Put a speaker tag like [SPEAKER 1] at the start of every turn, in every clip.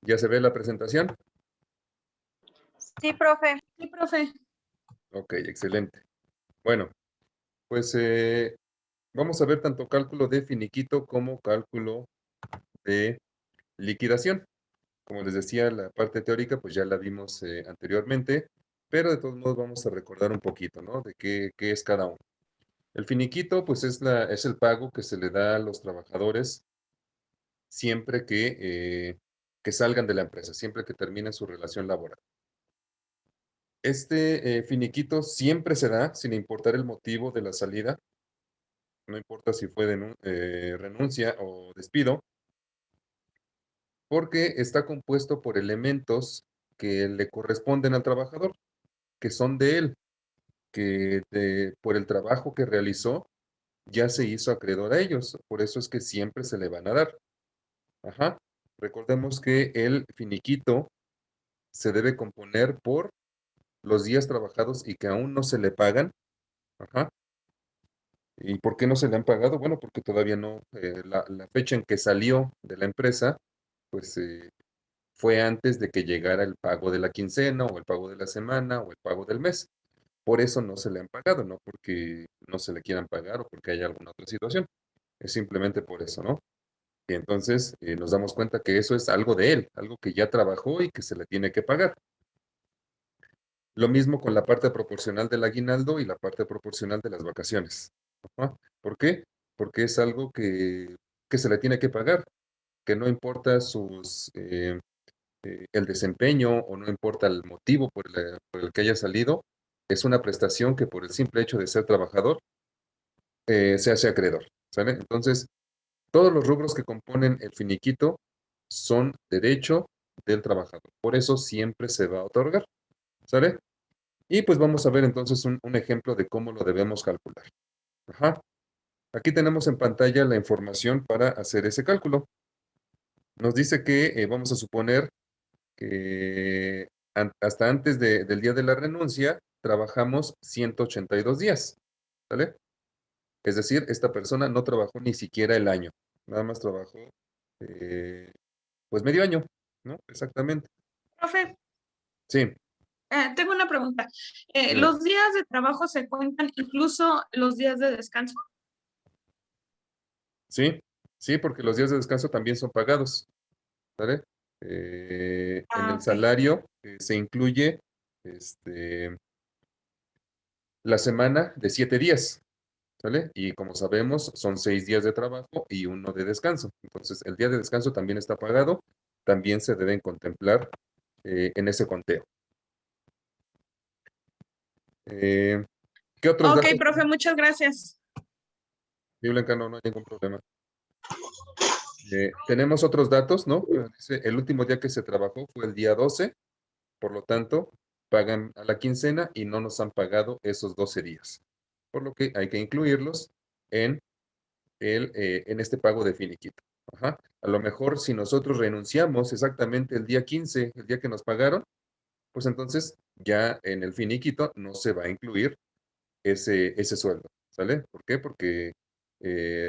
[SPEAKER 1] ¿Ya se ve la presentación?
[SPEAKER 2] Sí, profe.
[SPEAKER 3] Sí, profe.
[SPEAKER 1] Ok, excelente. Bueno, pues vamos a ver tanto cálculo de finiquito como cálculo de liquidación. Como les decía, la parte teórica pues ya la vimos anteriormente, pero de todos modos vamos a recordar un poquito, ¿no? De qué es cada uno. El finiquito pues es el pago que se le da a los trabajadores siempre que salgan de la empresa, siempre que terminen su relación laboral. Este finiquito siempre se da sin importar el motivo de la salida, no importa si fue renuncia o despido, porque está compuesto por elementos que le corresponden al trabajador, que son de él, que por el trabajo que realizó ya se hizo acreedor a ellos, por eso es que siempre se le van a dar. Ajá. Recordemos que el finiquito se debe componer por los días trabajados y que aún no se le pagan. Ajá. ¿Y por qué no se le han pagado? Bueno, porque todavía no, la fecha en que salió de la empresa, pues fue antes de que llegara el pago de la quincena o el pago de la semana o el pago del mes. Por eso no se le han pagado, no porque no se le quieran pagar o porque haya alguna otra situación. Es simplemente por eso, ¿no? Y entonces nos damos cuenta que eso es algo de él, algo que ya trabajó y que se le tiene que pagar. Lo mismo con la parte proporcional del aguinaldo y la parte proporcional de las vacaciones. Ajá. ¿Por qué? Porque es algo que se le tiene que pagar, que no importa el desempeño o no importa el motivo por el que haya salido, es una prestación que por el simple hecho de ser trabajador se hace acreedor. ¿Sale? Entonces, todos los rubros que componen el finiquito son derecho del trabajador. Por eso siempre se va a otorgar. ¿Sale? Y pues vamos a ver entonces un ejemplo de cómo lo debemos calcular. Ajá. Aquí tenemos en pantalla la información para hacer ese cálculo. Nos dice que vamos a suponer que hasta antes del día de la renuncia trabajamos 182 días. ¿Vale? Es decir, esta persona no trabajó ni siquiera el año. Nada más trabajó pues medio año, ¿no? Exactamente.
[SPEAKER 3] Profe,
[SPEAKER 1] Sí,
[SPEAKER 3] tengo una pregunta.
[SPEAKER 1] dime.
[SPEAKER 3] ¿Los días de trabajo se cuentan incluso los días de descanso?
[SPEAKER 1] Sí, sí, porque los días de descanso también son pagados. ¿Vale? En el
[SPEAKER 3] Ok.
[SPEAKER 1] salario se incluye este, la semana de 7 días, ¿vale? Y como sabemos, son 6 días de trabajo y uno de descanso. Entonces, el día de descanso también está pagado, también se deben contemplar en ese conteo. ¿Qué otros
[SPEAKER 3] Ok,
[SPEAKER 1] datos?
[SPEAKER 3] profe, muchas gracias.
[SPEAKER 1] Sí, Blanca, no hay ningún problema. Tenemos otros datos, ¿no? Dice, el último día que se trabajó fue el día 12. Por lo tanto, pagan a la quincena y no nos han pagado esos 12 días. Por lo que hay que incluirlos en, en este pago de finiquito. Ajá. A lo mejor si nosotros renunciamos exactamente el día 15, el día que nos pagaron, pues entonces ya en el finiquito no se va a incluir ese sueldo. ¿Sale? ¿Por qué? Porque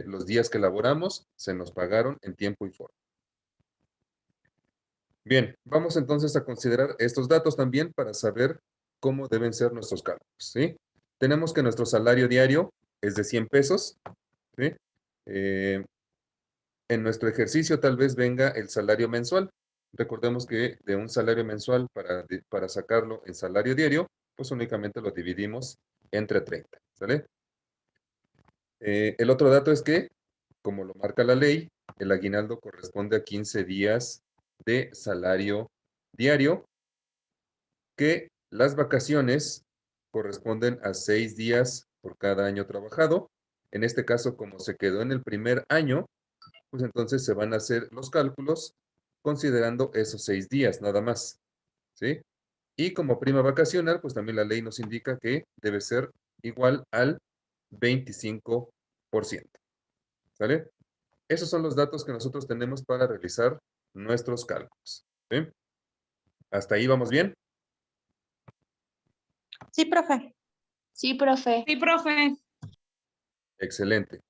[SPEAKER 1] los días que laboramos se nos pagaron en tiempo y forma. Bien, vamos entonces a considerar estos datos también para saber cómo deben ser nuestros cálculos, ¿sí? Tenemos que nuestro salario diario es de 100 pesos, ¿sí? Eh, en nuestro ejercicio tal vez venga el salario mensual. Recordemos que de un salario mensual para sacarlo en salario diario, pues únicamente lo dividimos entre 30, ¿sale? El otro dato es que, como lo marca la ley, el aguinaldo corresponde a 15 días de salario diario, que las vacaciones corresponden a 6 días por cada año trabajado. En este caso, como se quedó en el primer año, pues entonces se van a hacer los cálculos considerando esos 6 días nada más, ¿sí? Y como prima vacacional, pues también la ley nos indica que debe ser igual al 25%, ¿sale? Esos son los datos que nosotros tenemos para realizar nuestros cálculos, ¿sí? ¿Hasta ahí vamos bien?
[SPEAKER 2] Sí, profe.
[SPEAKER 4] Sí, profe.
[SPEAKER 3] Sí, profe.
[SPEAKER 1] Excelente.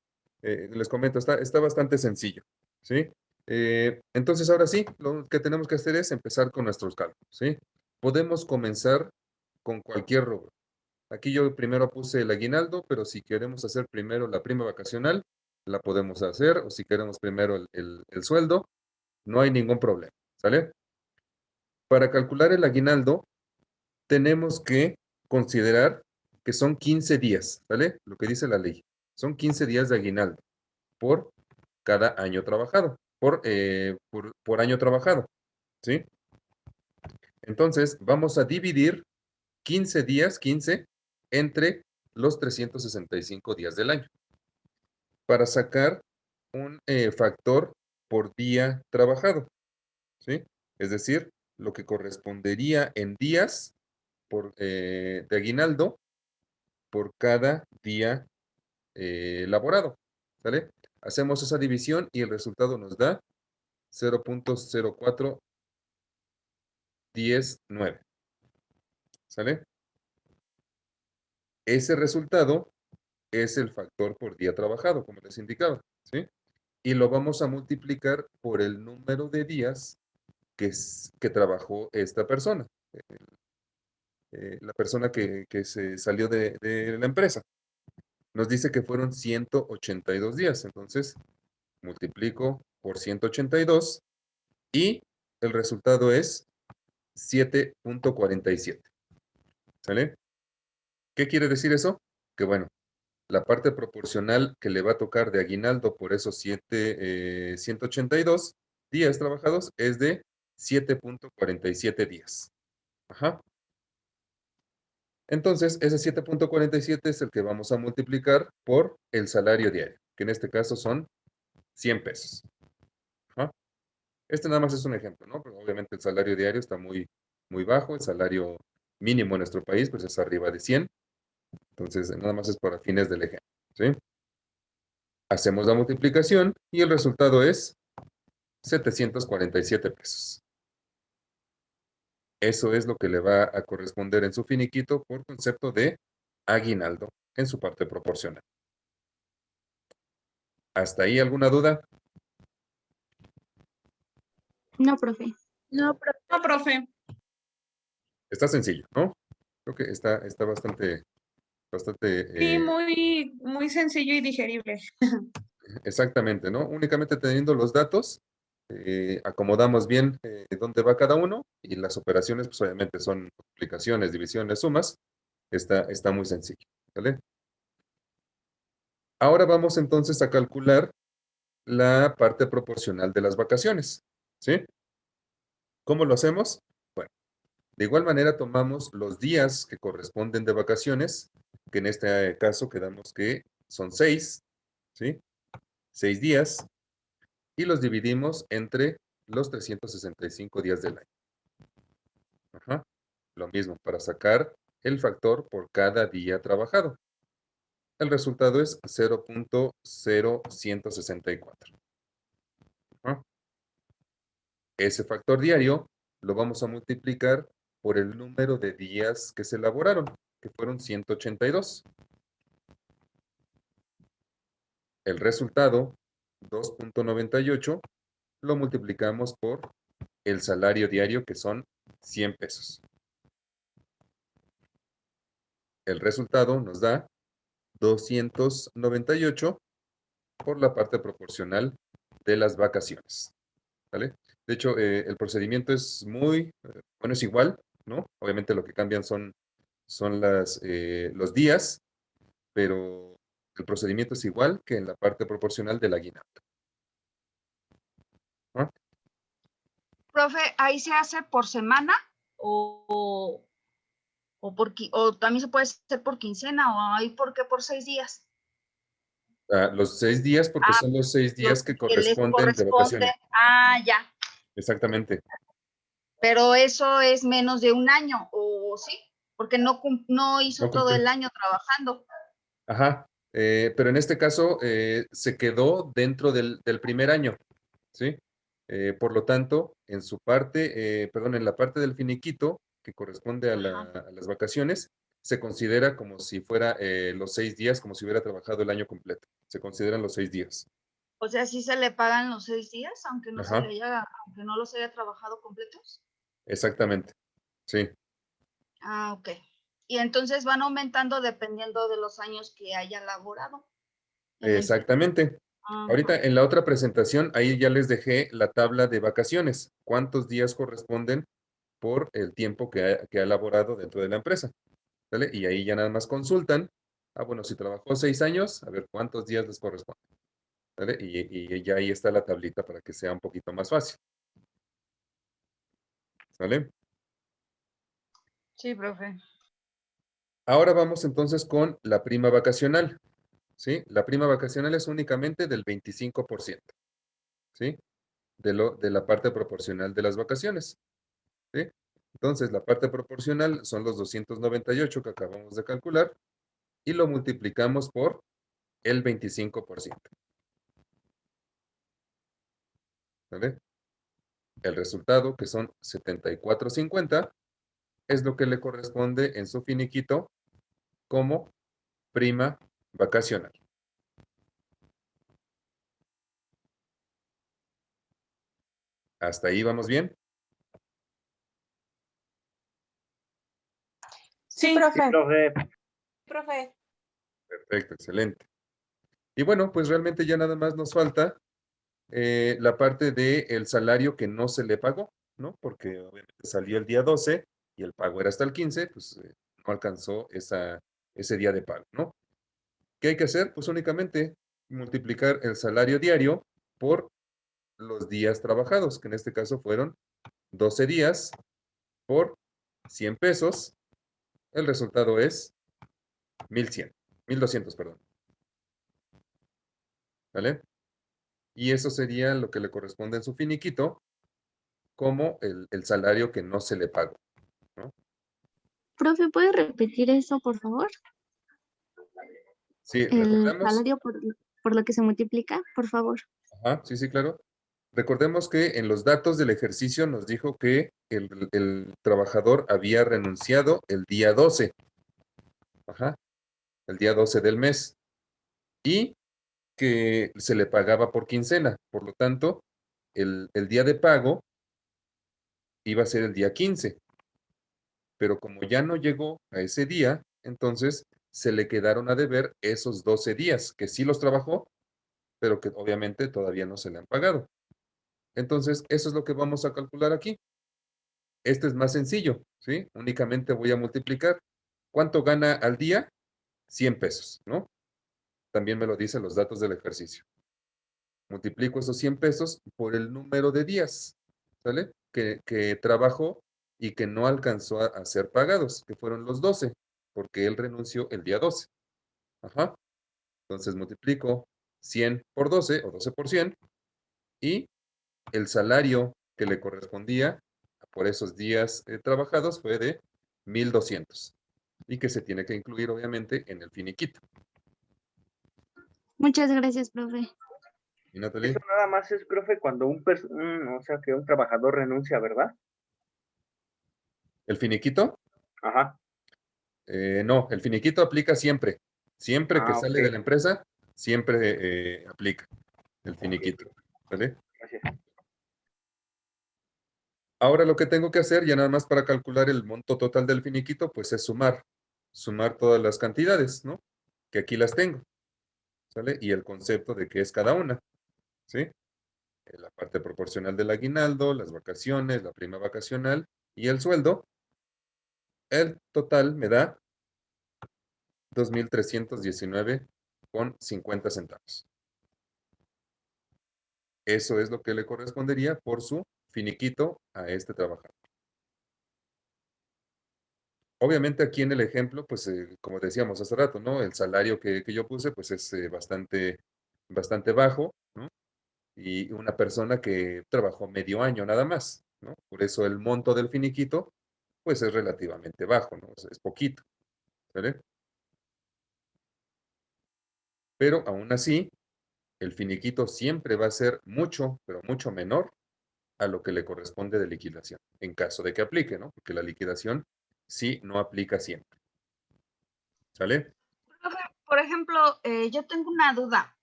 [SPEAKER 1] Les comento, está bastante sencillo, ¿sí? Entonces, ahora sí, lo que tenemos que hacer es empezar con nuestros cálculos, ¿sí? Podemos comenzar con cualquier rubro. Aquí yo primero puse el aguinaldo, pero si queremos hacer primero la prima vacacional, la podemos hacer, o si queremos primero el sueldo, no hay ningún problema, ¿sale? Para calcular el aguinaldo, tenemos que considerar que son 15 días, ¿vale? Lo que dice la ley. Son 15 días de aguinaldo por cada año trabajado, por año trabajado, ¿sí? Entonces, vamos a dividir 15 días, 15, entre los 365 días del año para sacar un factor por día trabajado, ¿sí? Es decir, lo que correspondería en días de aguinaldo por cada día elaborado, ¿sale? Hacemos esa división y el resultado nos da 0.04109, ¿sale? Ese resultado es el factor por día trabajado, como les indicaba, ¿sí? Y lo vamos a multiplicar por el número de días que trabajó esta persona, la persona que se salió de la empresa. Nos dice que fueron 182 días, entonces multiplico por 182 y el resultado es 7.47. ¿Sale? ¿Qué quiere decir eso? Que bueno, la parte proporcional que le va a tocar de aguinaldo por esos 182 días trabajados es de 7.47 días. Ajá. Entonces, ese 7.47 es el que vamos a multiplicar por el salario diario, que en este caso son 100 pesos. Ajá. Este nada más es un ejemplo, ¿no? Pero obviamente el salario diario está muy, muy bajo, el salario mínimo en nuestro país pues es arriba de 100, entonces nada más es para fines del ejemplo, ¿sí? Hacemos la multiplicación y el resultado es 747 pesos. Eso es lo que le va a corresponder en su finiquito por concepto de aguinaldo en su parte proporcional. ¿Hasta ahí alguna duda?
[SPEAKER 2] No, profe.
[SPEAKER 3] No, profe.
[SPEAKER 1] Está sencillo, ¿no? Creo que está bastante,
[SPEAKER 3] Sí, muy sencillo y digerible.
[SPEAKER 1] exactamente, ¿no? Únicamente teniendo los datos, acomodamos bien dónde va cada uno y las operaciones, pues obviamente son multiplicaciones, divisiones, sumas. Está muy sencillo, ¿vale? Ahora vamos entonces a calcular la parte proporcional de las vacaciones, ¿sí? ¿Cómo lo hacemos? Bueno, de igual manera tomamos los días que corresponden de vacaciones, que en este caso quedamos que son 6, ¿sí? 6 días, y los dividimos entre los 365 días del año. Ajá. Lo mismo, para sacar el factor por cada día trabajado. El resultado es 0.0164. Ajá. Ese factor diario lo vamos a multiplicar por el número de días que se elaboraron, que fueron 182. El resultado, 2.98, lo multiplicamos por el salario diario, que son 100 pesos. El resultado nos da 298 por la parte proporcional de las vacaciones, ¿vale? De hecho, el procedimiento es bueno, es igual, ¿no? Obviamente lo que cambian son los días, pero el procedimiento es igual que en la parte proporcional del aguinaldo. ¿No?
[SPEAKER 4] Profe, ¿ahí se hace por semana o también se puede hacer por quincena o ahí por qué por 6 días?
[SPEAKER 1] Los 6 días, porque son los 6 días
[SPEAKER 4] Los
[SPEAKER 1] que
[SPEAKER 4] que les
[SPEAKER 1] corresponden de
[SPEAKER 4] corresponde.
[SPEAKER 1] vacaciones.
[SPEAKER 4] Ya.
[SPEAKER 1] Exactamente.
[SPEAKER 4] Pero eso es menos de un año, ¿o sí? Porque no hizo
[SPEAKER 1] No
[SPEAKER 4] todo
[SPEAKER 1] cumple.
[SPEAKER 4] el año trabajando.
[SPEAKER 1] Ajá. Pero en este caso se quedó dentro del primer año, ¿sí? Por lo tanto, en la parte del finiquito, que corresponde a las vacaciones, se considera como si fuera los 6 días, como si hubiera trabajado el año completo. Se consideran los 6 días.
[SPEAKER 4] O sea, sí se le pagan los 6 días, aunque no
[SPEAKER 1] Ajá.
[SPEAKER 4] aunque no los haya trabajado completos.
[SPEAKER 1] Exactamente. Sí,
[SPEAKER 4] Ah, ok. Y entonces van aumentando dependiendo de los años que haya laborado en la empresa.
[SPEAKER 1] exactamente. Ahorita
[SPEAKER 4] Ajá.
[SPEAKER 1] en la otra presentación, ahí ya les dejé la tabla de vacaciones. ¿Cuántos días corresponden por el tiempo que ha elaborado dentro de la empresa? ¿Sale? Y ahí ya nada más consultan. Ah, bueno, si trabajó 6 años, a ver cuántos días les corresponde. ¿Sale? Y ya ahí está la tablita para que sea un poquito más fácil. ¿Sale?
[SPEAKER 4] Sí, profe.
[SPEAKER 1] Ahora vamos entonces con la prima vacacional. ¿Sí? La prima vacacional es únicamente del 25%. ¿Sí? De la parte proporcional de las vacaciones. ¿Sí? Entonces, la parte proporcional son los 298 que acabamos de calcular y lo multiplicamos por el 25%. ¿Vale? El resultado, que son 74.50, es lo que le corresponde en su finiquito como prima vacacional. ¿Hasta ahí vamos bien?
[SPEAKER 5] Sí,
[SPEAKER 3] Sí,
[SPEAKER 5] profe.
[SPEAKER 6] Profe,
[SPEAKER 5] Profe.
[SPEAKER 1] Perfecto, excelente. Y bueno, pues realmente ya nada más nos falta la parte del salario que no se le pagó, ¿no? Porque obviamente salió el día 12 y el pago era hasta el 15, pues no alcanzó ese día de pago, ¿no? ¿Qué hay que hacer? Pues únicamente multiplicar el salario diario por los días trabajados, que en este caso fueron 12 días por 100 pesos. El resultado es 1100, 1200, perdón. ¿Vale? Y eso sería lo que le corresponde en su finiquito como el salario que no se le pagó, ¿no?
[SPEAKER 2] Profe, ¿puede repetir eso, por favor?
[SPEAKER 1] Sí,
[SPEAKER 2] El
[SPEAKER 1] recordemos,
[SPEAKER 2] salario por lo que se multiplica, por favor.
[SPEAKER 1] ajá, sí, sí, claro. Recordemos que en los datos del ejercicio nos dijo que el trabajador había renunciado el día 12, ajá, el día 12 del mes, y que se le pagaba por quincena. Por lo tanto, el día de pago iba a ser el día 15, pero como ya no llegó a ese día, entonces se le quedaron a deber esos 12 días, que sí los trabajó, pero que obviamente todavía no se le han pagado. Entonces, eso es lo que vamos a calcular aquí. Este es más sencillo, ¿sí? Únicamente voy a multiplicar. ¿Cuánto gana al día? 100 pesos, ¿no? También me lo dicen los datos del ejercicio. Multiplico esos 100 pesos por el número de días, ¿sale? Que trabajó y que no alcanzó a ser pagados, que fueron los 12, porque él renunció el día 12. Ajá. Entonces multiplico 100 por 12 o 12 por 100 y el salario que le correspondía por esos días trabajados fue de 1200 y que se tiene que incluir obviamente en el finiquito.
[SPEAKER 2] Muchas gracias, profe.
[SPEAKER 1] ¿Y Natalie?
[SPEAKER 6] eso nada más es, profe, cuando o sea, que un trabajador renuncia, ¿verdad?
[SPEAKER 1] ¿El finiquito?
[SPEAKER 6] Ajá.
[SPEAKER 1] No, el finiquito aplica siempre. Siempre que
[SPEAKER 6] Ah,
[SPEAKER 1] sale
[SPEAKER 6] ok.
[SPEAKER 1] de la empresa, siempre aplica el
[SPEAKER 6] Ok,
[SPEAKER 1] finiquito. ¿Vale?
[SPEAKER 6] gracias.
[SPEAKER 1] Ahora lo que tengo que hacer, ya nada más para calcular el monto total del finiquito, pues es sumar todas las cantidades, ¿no? Que aquí las tengo, ¿sale? Y el concepto de qué es cada una, ¿sí? La parte proporcional del aguinaldo, las vacaciones, la prima vacacional y el sueldo. El total me da 2,319,50 centavos. Eso es lo que le correspondería por su finiquito a este trabajador. Obviamente aquí en el ejemplo, pues como decíamos hace rato, ¿no? El salario que yo puse, pues es bastante bajo, ¿no? Y una persona que trabajó medio año nada más, ¿no? Por eso el monto del finiquito, pues es relativamente bajo, ¿no? Es poquito, ¿vale? Pero aún así, el finiquito siempre va a ser mucho, pero mucho menor a lo que le corresponde de liquidación, en caso de que aplique, ¿no? Porque la liquidación sí no aplica siempre. ¿Sale?
[SPEAKER 4] Profe, por ejemplo, yo tengo una duda.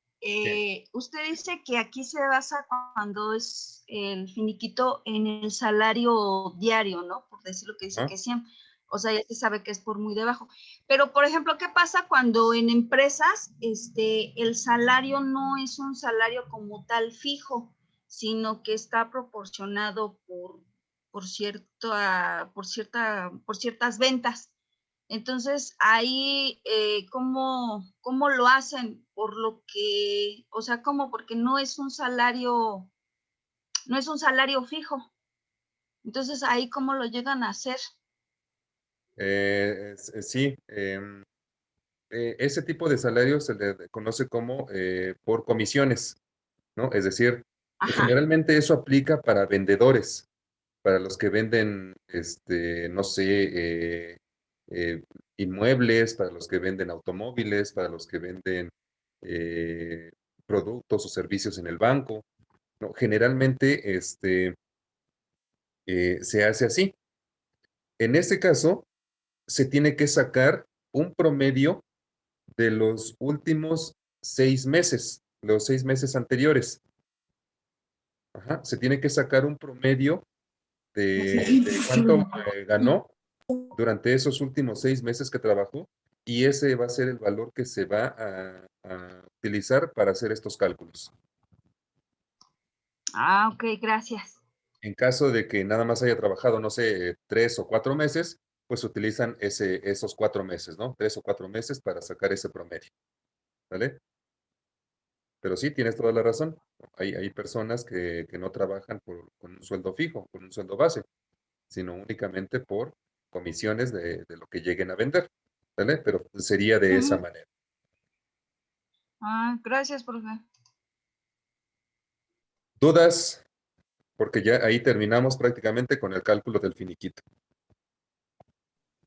[SPEAKER 4] usted dice que aquí se basa cuando es el finiquito en el salario diario, ¿no? Por decir lo que dice que siempre. O sea, ya se sabe que es por muy debajo. Pero, por ejemplo, ¿qué pasa cuando en empresas el salario no es un salario como tal fijo, sino que está proporcionado por ciertas ventas? Entonces, ahí, ¿cómo lo hacen? Por lo que, o sea, ¿cómo? Porque no es un salario fijo. Entonces, ahí, ¿cómo lo llegan a hacer?
[SPEAKER 1] Sí, ese tipo de salario se le conoce como por comisiones, ¿no? Es decir,
[SPEAKER 4] Ajá.
[SPEAKER 1] generalmente eso aplica para vendedores, para los que venden, no sé, inmuebles, para los que venden automóviles, para los que venden eh, productos o servicios en el banco, ¿no? Generalmente se hace así. En este caso, se tiene que sacar un promedio de los últimos 6 meses, los 6 meses anteriores. Ajá, se tiene que sacar un promedio de cuánto ganó durante esos últimos 6 meses que trabajó y ese va a ser el valor que se va a utilizar para hacer estos cálculos.
[SPEAKER 4] Ah, ok, gracias.
[SPEAKER 1] En caso de que nada más haya trabajado, no sé, 3 o 4 meses, pues utilizan esos 4 meses, ¿no? 3 o 4 meses para sacar ese promedio, ¿vale? Pero sí, tienes toda la razón. Hay personas que no trabajan con un sueldo fijo, con un sueldo base, sino únicamente por comisiones de lo que lleguen a vender, ¿vale? Pero sería de esa manera.
[SPEAKER 4] Ah, gracias, profe.
[SPEAKER 1] ¿Dudas? Porque ya ahí terminamos prácticamente con el cálculo del finiquito.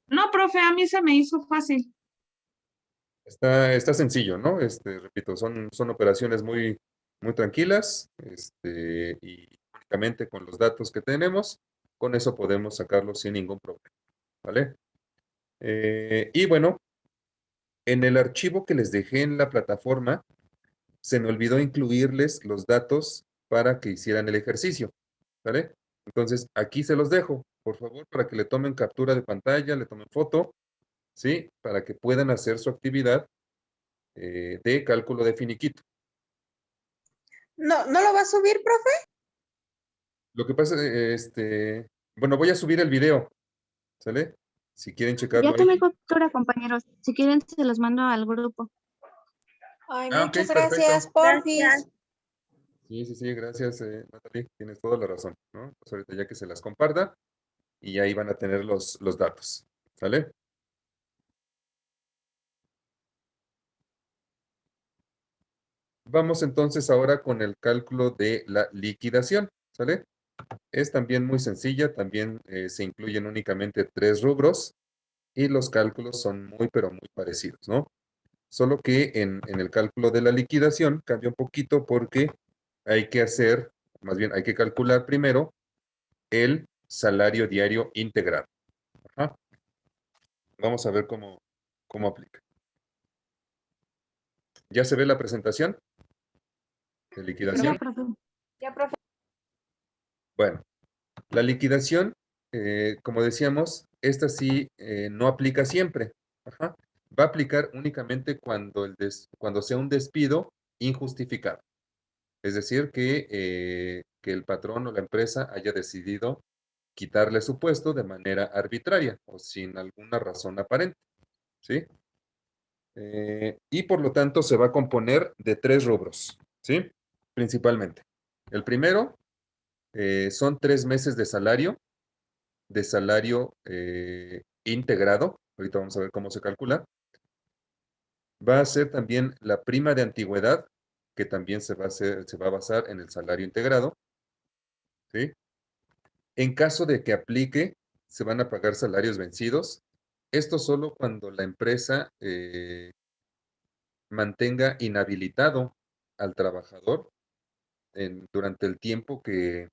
[SPEAKER 3] No, profe, a mí se me hizo fácil.
[SPEAKER 1] Está sencillo, ¿no? Repito, son operaciones muy, muy tranquilas, y únicamente con los datos que tenemos, con eso podemos sacarlo sin ningún problema, ¿vale? Y bueno, en el archivo que les dejé en la plataforma, se me olvidó incluirles los datos para que hicieran el ejercicio, ¿vale? Entonces, aquí se los dejo, por favor, para que le tomen captura de pantalla, le tomen foto, ¿sí? Para que puedan hacer su actividad de cálculo de finiquito.
[SPEAKER 5] ¿No lo va a subir, profe?
[SPEAKER 1] Lo que pasa, bueno, voy a subir el video, ¿sale? Si quieren checarlo
[SPEAKER 2] Ya tomé
[SPEAKER 1] ahí.
[SPEAKER 2] captura, compañeros. Si quieren, se los mando al grupo.
[SPEAKER 5] Ay,
[SPEAKER 1] Ah,
[SPEAKER 5] muchas
[SPEAKER 1] ok, perfecto.
[SPEAKER 5] gracias, porfis.
[SPEAKER 1] Sí, gracias, Natalie, tienes toda la razón, ¿no? Pues ahorita ya que se las comparta y ahí van a tener los datos, ¿sale? Vamos entonces ahora con el cálculo de la liquidación, ¿sale? Es también muy sencilla, también se incluyen únicamente 3 rubros y los cálculos son muy, pero muy parecidos, ¿no? Solo que en el cálculo de la liquidación cambia un poquito porque hay que hacer, más bien hay que calcular primero el salario diario integrado. Ajá. Vamos a ver cómo aplica. ¿Ya se ve la presentación de liquidación?
[SPEAKER 2] Ya, profe.
[SPEAKER 5] Ya, profe.
[SPEAKER 1] Bueno, la liquidación, como decíamos, esta sí no aplica siempre. Ajá. Va a aplicar únicamente cuando sea un despido injustificado. Es decir, que el patrón o la empresa haya decidido quitarle su puesto de manera arbitraria o sin alguna razón aparente, ¿sí? Y por lo tanto se va a componer de 3 rubros, ¿sí? Principalmente. El primero son 3 meses de salario integrado. Ahorita vamos a ver cómo se calcula. Va a ser también la prima de antigüedad, que también se va a basar en el salario integrado, ¿sí? En caso de que aplique, se van a pagar salarios vencidos. Esto solo cuando la empresa mantenga inhabilitado al trabajador durante el tiempo que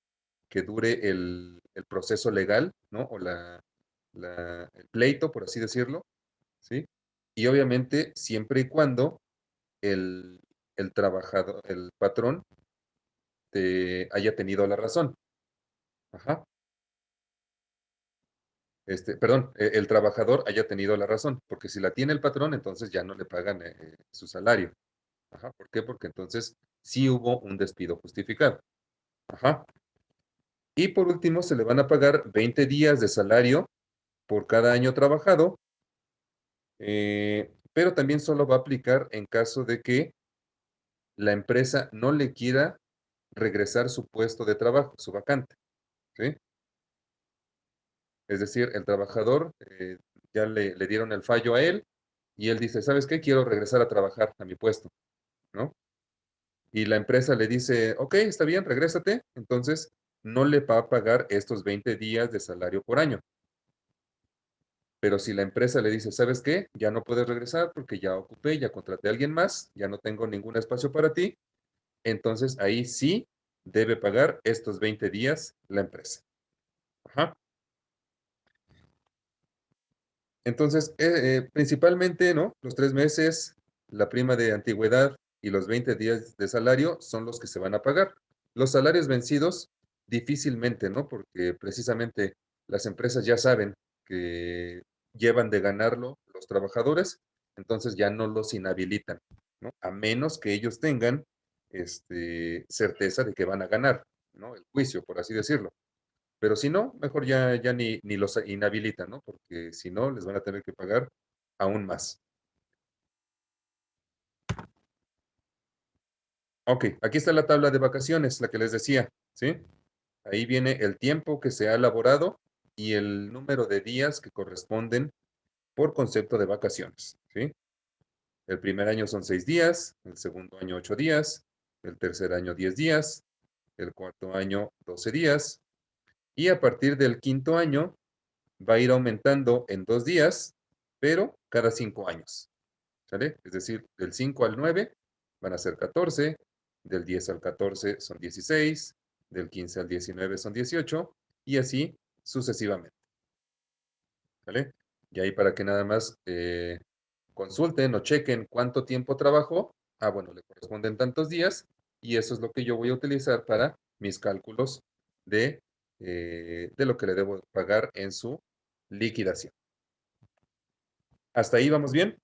[SPEAKER 1] dure el proceso legal, ¿no? O el pleito, por así decirlo, ¿sí? Y obviamente siempre y cuando el el trabajador, el patrón, haya tenido la razón. Ajá. Perdón, el trabajador haya tenido la razón, porque si la tiene el patrón, entonces ya no le pagan su salario. Ajá. ¿Por qué? Porque entonces sí hubo un despido justificado. Ajá. Y por último, se le van a pagar 20 días de salario por cada año trabajado, pero también solo va a aplicar en caso de que la empresa no le quiera regresar su puesto de trabajo, su vacante, ¿sí? Es decir, el trabajador ya le dieron el fallo a él y él dice, ¿sabes qué? Quiero regresar a trabajar a mi puesto, ¿no? Y la empresa le dice, ok, está bien, regrésate. Entonces, no le va a pagar estos 20 días de salario por año. Pero si la empresa le dice, ¿sabes qué? Ya no puedes regresar porque ya ocupé, ya contraté a alguien más, ya no tengo ningún espacio para ti, entonces ahí sí debe pagar estos 20 días la empresa. Ajá. Entonces, principalmente, ¿no? Los 3 meses, la prima de antigüedad y los 20 días de salario son los que se van a pagar. Los salarios vencidos, difícilmente, ¿no? Porque precisamente las empresas ya saben que llevan de ganarlo los trabajadores, entonces ya no los inhabilitan, ¿no? A menos que ellos tengan certeza de que van a ganar, ¿no? El juicio, por así decirlo. Pero si no, mejor ya ni los inhabilitan, ¿no? Porque si no, les van a tener que pagar aún más. Ok, aquí está la tabla de vacaciones, la que les decía, ¿sí? Ahí viene el tiempo que se ha elaborado y el número de días que corresponden por concepto de vacaciones, ¿sí? El primer año son 6 días, el segundo año 8 días, el tercer año 10 días, el cuarto año 12 días, y a partir del quinto año va a ir aumentando en 2 días, pero cada 5 años, ¿sale? Es decir, del 5 al 9 van a ser 14, del 10 al 14 son 16, del 15 al 19 son 18, y así sucesivamente, ¿sale? Y ahí para que nada más consulten o chequen cuánto tiempo trabajó, bueno, le corresponden tantos días, y eso es lo que yo voy a utilizar para mis cálculos de lo que le debo pagar en su liquidación. ¿Hasta ahí vamos bien?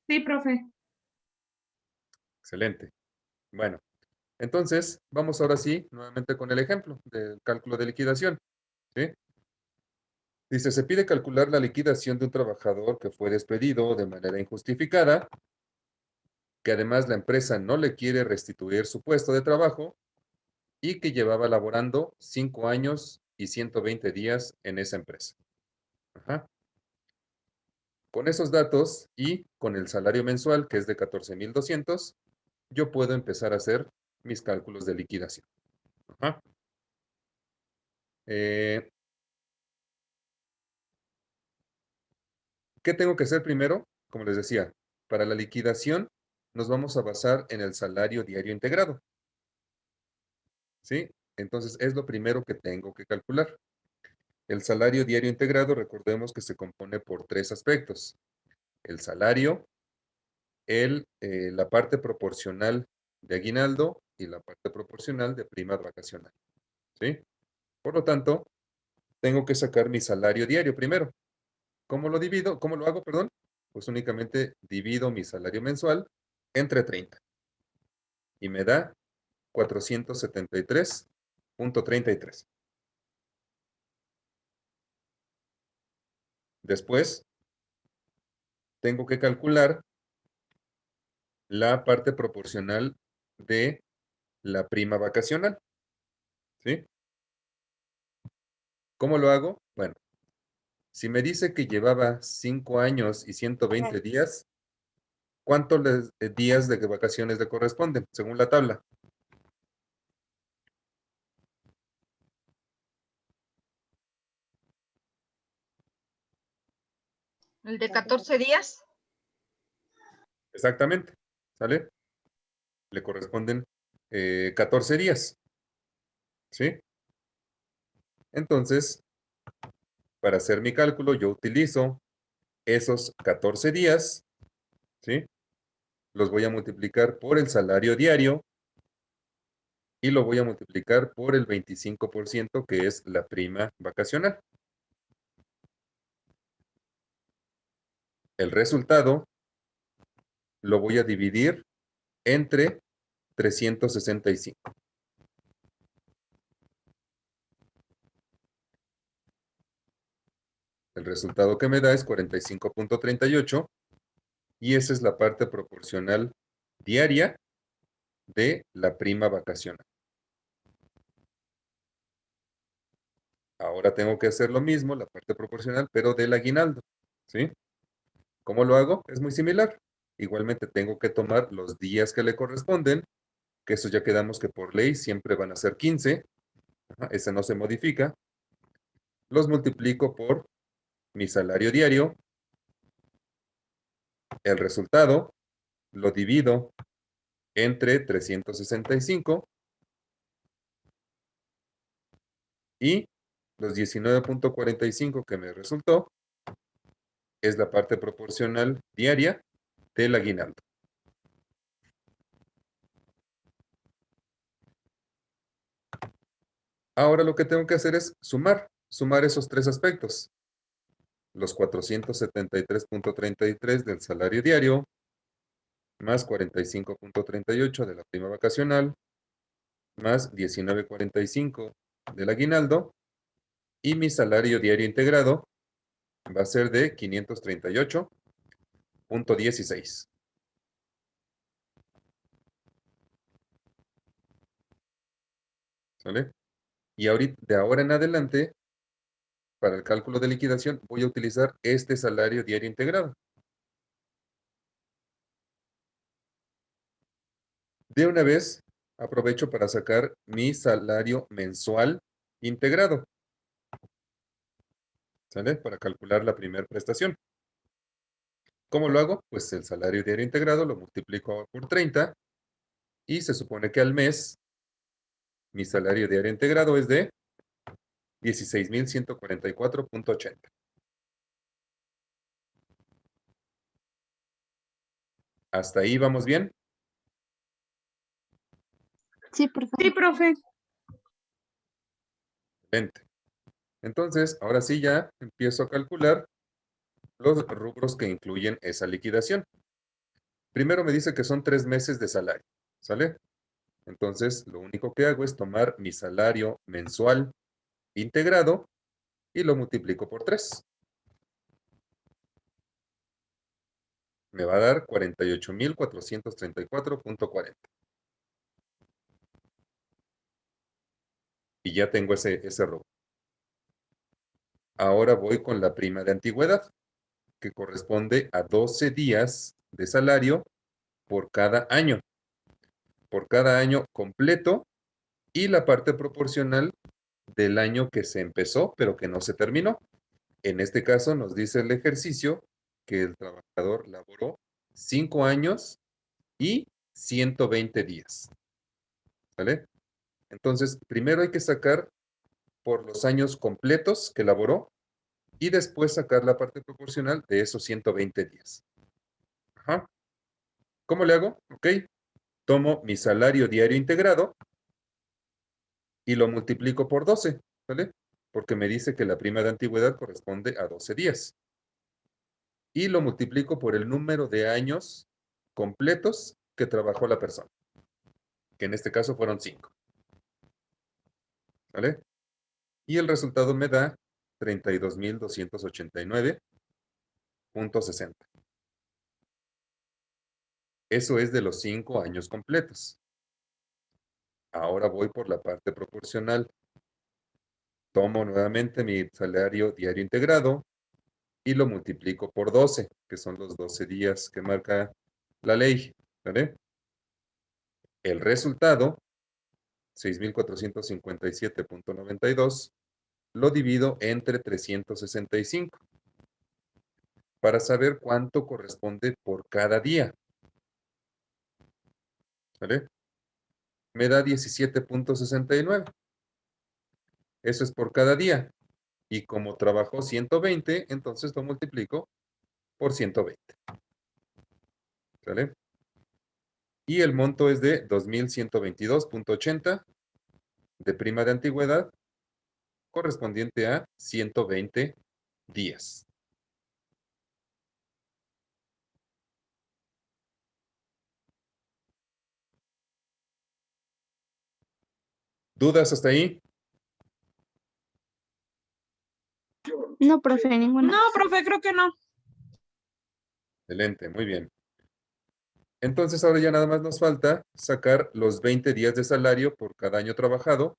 [SPEAKER 3] Sí, profe.
[SPEAKER 1] Excelente. Bueno, entonces vamos ahora sí, nuevamente con el ejemplo del cálculo de liquidación, ¿sí? Dice, se pide calcular la liquidación de un trabajador que fue despedido de manera injustificada, que además la empresa no le quiere restituir su puesto de trabajo y que llevaba laborando 5 años y 120 días en esa empresa. Ajá. Con esos datos y con el salario mensual, que es de 14,200, yo puedo empezar a hacer mis cálculos de liquidación. Ajá. ¿Qué tengo que hacer primero? Como les decía, para la liquidación nos vamos a basar en el salario diario integrado, ¿sí? Entonces es lo primero que tengo que calcular. El salario diario integrado, recordemos que se compone por 3 aspectos. El salario, la parte proporcional de aguinaldo y la parte proporcional de prima vacacional, ¿sí? Por lo tanto, tengo que sacar mi salario diario primero. ¿Cómo lo divido? ¿Cómo lo hago, perdón? Pues únicamente divido mi salario mensual entre 30 y me da 473,33. Después, tengo que calcular la parte proporcional de la prima vacacional, ¿sí? ¿Cómo lo hago? Bueno, si me dice que llevaba 5 años y 120 días, ¿cuántos días de vacaciones le corresponden, según la tabla?
[SPEAKER 4] El de 14 días.
[SPEAKER 1] Exactamente, ¿sale? Le corresponden 14 días, ¿sí? Entonces, para hacer mi cálculo, yo utilizo esos 14 días, ¿sí? los voy a multiplicar por el salario diario y lo voy a multiplicar por el 25%, que es la prima vacacional. El resultado lo voy a dividir entre 365. El resultado que me da es 45.38 y esa es la parte proporcional diaria de la prima vacacional. Ahora tengo que hacer lo mismo, la parte proporcional, pero del aguinaldo, ¿sí? ¿Cómo lo hago? Es muy similar. Igualmente tengo que tomar los días que le corresponden, que eso ya quedamos que por ley siempre van a ser 15. Ese no se modifica. Los multiplico por mi salario diario. El resultado lo divido entre 365 y los 19.45 que me resultó es la parte proporcional diaria del aguinaldo. Ahora lo que tengo que hacer es sumar esos tres aspectos. Los 473.33 del salario diario, más 45.38 de la prima vacacional, más 19.45 del aguinaldo, y mi salario diario integrado va a ser de 538.16. ¿Sale? Y ahorita, de ahora en adelante, para el cálculo de liquidación, voy a utilizar este salario diario integrado. De una vez, aprovecho para sacar mi salario mensual integrado. ¿Sale? Para calcular la primera prestación. ¿Cómo lo hago? Pues el salario diario integrado lo multiplico por 30 y se supone que al mes mi salario diario integrado es de 16,144.80. ¿Hasta ahí vamos bien?
[SPEAKER 2] Sí, por favor.
[SPEAKER 3] Sí, profe.
[SPEAKER 1] Excelente. Entonces, ahora sí ya empiezo a calcular los rubros que incluyen esa liquidación. Primero me dice que son 3 meses de salario, ¿sale? Entonces, lo único que hago es tomar mi salario mensual integrado y lo multiplico por 3. Me va a dar 48,434.40. Y ya tengo ese rubro. Ahora voy con la prima de antigüedad, que corresponde a 12 días de salario por cada año. Por cada año completo y la parte proporcional del año que se empezó, pero que no se terminó. En este caso nos dice el ejercicio que el trabajador laboró 5 años y 120 días. ¿Vale? Entonces, primero hay que sacar por los años completos que laboró y después sacar la parte proporcional de esos 120 días. Ajá. ¿Cómo le hago? Ok. Tomo mi salario diario integrado y lo multiplico por 12, ¿vale? Porque me dice que la prima de antigüedad corresponde a 12 días. Y lo multiplico por el número de años completos que trabajó la persona, que en este caso fueron 5. ¿Vale? Y el resultado me da 32,289.60. Eso es de los 5 años completos. Ahora voy por la parte proporcional. Tomo nuevamente mi salario diario integrado y lo multiplico por 12, que son los 12 días que marca la ley. ¿Vale? El resultado, 6,457.92, lo divido entre 365 para saber cuánto corresponde por cada día. ¿Vale? Me da 17.69. Eso es por cada día. Y como trabajó 120, entonces lo multiplico por 120. ¿Vale? Y el monto es de 2,122.80 de prima de antigüedad, correspondiente a 120 días. ¿Dudas hasta ahí?
[SPEAKER 2] No, profe, ninguna.
[SPEAKER 3] No, profe, creo que no.
[SPEAKER 1] Excelente, muy bien. Entonces ahora ya nada más nos falta sacar los 20 días de salario por cada año trabajado.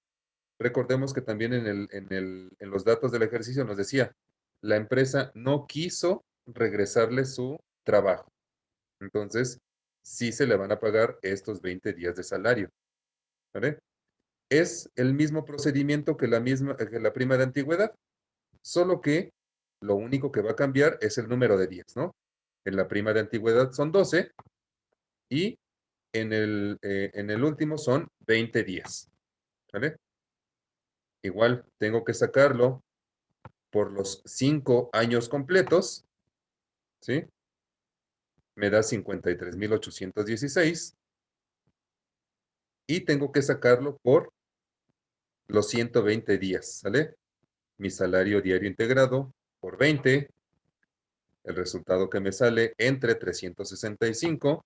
[SPEAKER 1] Recordemos que también en los datos del ejercicio nos decía, la empresa no quiso regresarle su trabajo. Entonces, sí se le van a pagar estos 20 días de salario. ¿Vale? Es el mismo procedimiento que que la prima de antigüedad, solo que lo único que va a cambiar es el número de días, ¿no? En la prima de antigüedad son 12 y en el último son 20 días. ¿Vale? Igual tengo que sacarlo por los 5 años completos, ¿sí? Me da 53,816 y tengo que sacarlo por los 120 días, ¿sale? Mi salario diario integrado por 20, el resultado que me sale entre 365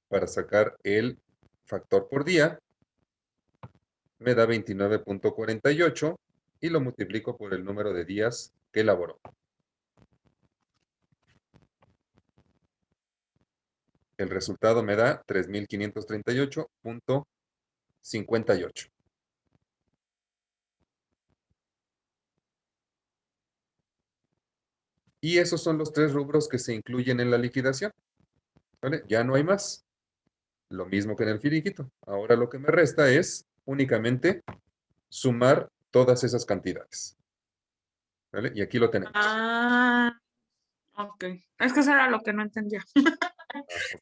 [SPEAKER 1] para sacar el factor por día, me da 29,48 y lo multiplico por el número de días que elaboró. El resultado me da 3,538,58. Y esos son los 3 rubros que se incluyen en la liquidación. ¿Vale? Ya no hay más. Lo mismo que en el finiquito. Ahora lo que me resta es únicamente sumar todas esas cantidades. ¿Vale? Y aquí lo tenemos.
[SPEAKER 3] Ah, ok. Es que eso era lo que no entendía.
[SPEAKER 1] Ok,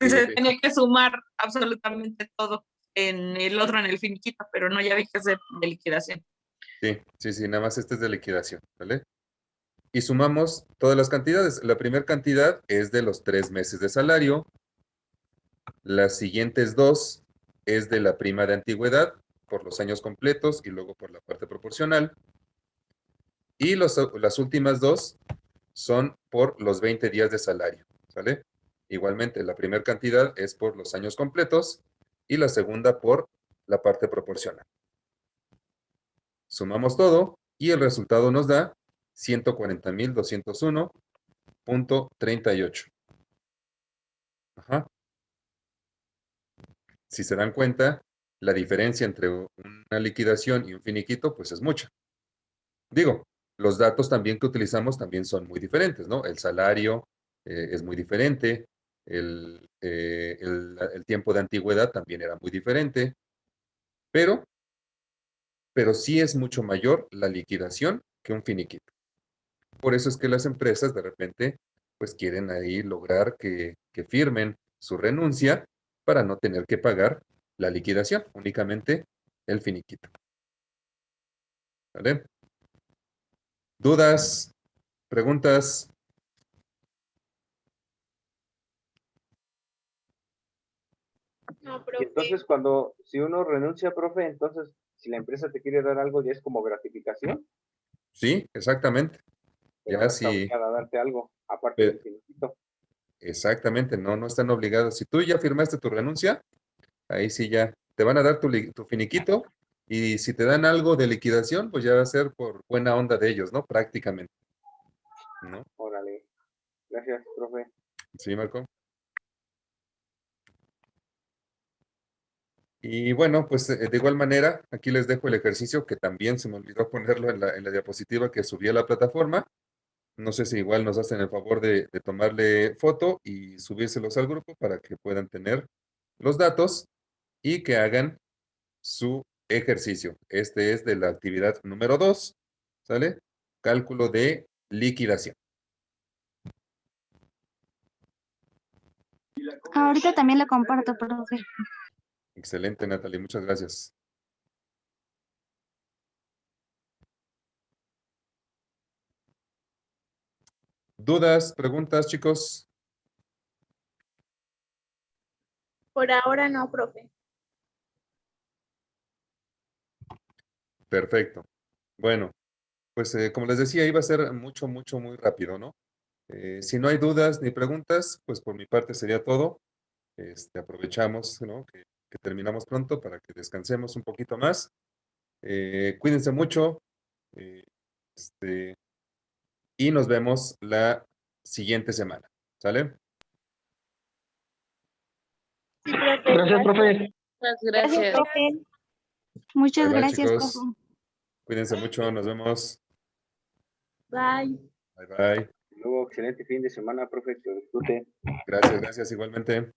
[SPEAKER 3] Si se
[SPEAKER 1] ok.
[SPEAKER 3] tenía que sumar absolutamente todo en el otro, en el finiquito, pero no, ya vi que es de liquidación.
[SPEAKER 1] Sí, sí, sí, nada más este es de liquidación. ¿Vale? Y sumamos todas las cantidades. La primera cantidad es de los 3 meses de salario. Las siguientes 2 es de la prima de antigüedad por los años completos y luego por la parte proporcional. Y las últimas 2 son por los 20 días de salario. ¿Sale? Igualmente, la primera cantidad es por los años completos y la segunda por la parte proporcional. Sumamos todo y el resultado nos da 140,201,38. Ajá. Si se dan cuenta, la diferencia entre una liquidación y un finiquito, pues es mucha. Digo, los datos también que utilizamos también son muy diferentes, ¿no? El salario es muy diferente, el tiempo de antigüedad también era muy diferente, pero sí es mucho mayor la liquidación que un finiquito. Por eso es que las empresas de repente, pues quieren ahí lograr que firmen su renuncia para no tener que pagar la liquidación, únicamente el finiquito. ¿Vale? ¿Dudas? ¿Preguntas?
[SPEAKER 5] No,
[SPEAKER 6] Y entonces si uno renuncia, profe, entonces si la empresa te quiere dar algo ya es como gratificación,
[SPEAKER 1] Sí, exactamente.
[SPEAKER 6] pero
[SPEAKER 1] Ya
[SPEAKER 6] no está
[SPEAKER 1] sí,
[SPEAKER 6] obligada a darte algo, aparte del finiquito.
[SPEAKER 1] exactamente, no, no están obligados. Si tú ya firmaste tu renuncia, ahí sí ya te van a dar tu finiquito y si te dan algo de liquidación, pues ya va a ser por buena onda de ellos, ¿no? Prácticamente, ¿no?
[SPEAKER 6] Órale. Gracias, profe.
[SPEAKER 1] Sí, Marco. Y bueno, pues de igual manera, aquí les dejo el ejercicio que también se me olvidó ponerlo en la diapositiva que subí a la plataforma. No sé si igual nos hacen el favor de tomarle foto y subírselos al grupo para que puedan tener los datos y que hagan su ejercicio. Este es de la actividad número 2, ¿sale? Cálculo de liquidación.
[SPEAKER 2] Ahorita también le comparto, profe.
[SPEAKER 1] Excelente, Natalie, muchas gracias. ¿Dudas, preguntas, chicos?
[SPEAKER 5] Por ahora no, profe.
[SPEAKER 1] Perfecto. Bueno, pues como les decía, iba a ser muy rápido, ¿no? Si no hay dudas ni preguntas, pues por mi parte sería todo. Aprovechamos, ¿no? Que terminamos pronto para que descansemos un poquito más. Cuídense mucho. eh, este, y nos vemos la siguiente semana. ¿Sale?
[SPEAKER 5] Sí, profe.
[SPEAKER 7] Gracias, profe.
[SPEAKER 8] Muchas
[SPEAKER 5] Gracias,
[SPEAKER 8] gracias.
[SPEAKER 5] profe.
[SPEAKER 2] Muchas
[SPEAKER 1] Bye, bye,
[SPEAKER 2] gracias,
[SPEAKER 1] chicos.
[SPEAKER 2] profe.
[SPEAKER 1] Cuídense mucho. Nos vemos.
[SPEAKER 5] Bye.
[SPEAKER 1] Bye, bye.
[SPEAKER 6] Luego, excelente fin de semana, profe, que lo disfrute.
[SPEAKER 1] Gracias, gracias igualmente.